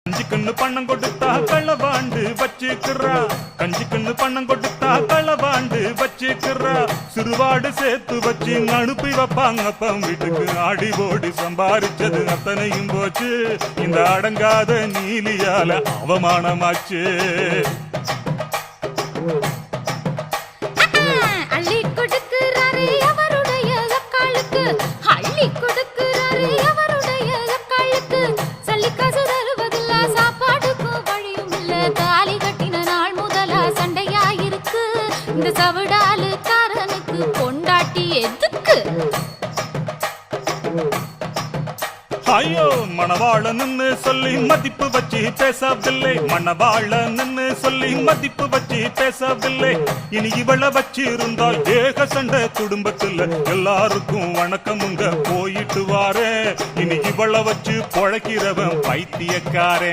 கஞ்சிக்குன்னு பணம் கொடுத்தா களவாண்டு வச்சுக்கிறா, கஞ்சிக்குன்னு பணம் கொடுத்தா களவாண்டு வச்சுக்கிறா. சிறுவாடு சேர்த்து வச்சு அனுப்பி வைப்பாங்க அப்பம் வீட்டுக்கு. ஆடி ஓடி சம்பாரிச்சது அத்தனையும் போச்சு, இந்த அடங்காத நீலியால அவமானமாச்சு. அள்ளி கொடுக்கிறாரு அவருடைய அக்காளுக்கு, அள்ளி கொடுக்கிறாரு அவருடைய அக்காளுக்கு. சல்லிக்காசு தருவதில்ல, சாப்பாடுக்கும் வழியும் இல்ல. தாலி கட்டின நாள் முதலா சண்டையாயிருக்கு. இந்த சவுடாலு காரனுக்கு பொண்டாட்டி எதுக்கு? ஐயோ மணவாளன்னு சொல்லி மதிப்பு வச்சு பேசவில்லை, மணவாளன்னு சொல்லி மதிப்பு வச்சு பேசவில்லை. இனி இவளை வச்சு இருந்தா ஏக சண்டை குடும்பத்துல. எல்லாருக்கும் வணக்கமுங்க போயிட்டு வாரே. இனி இவளை வச்சு பொழைக்கிறவன் பைத்தியக்காரன்.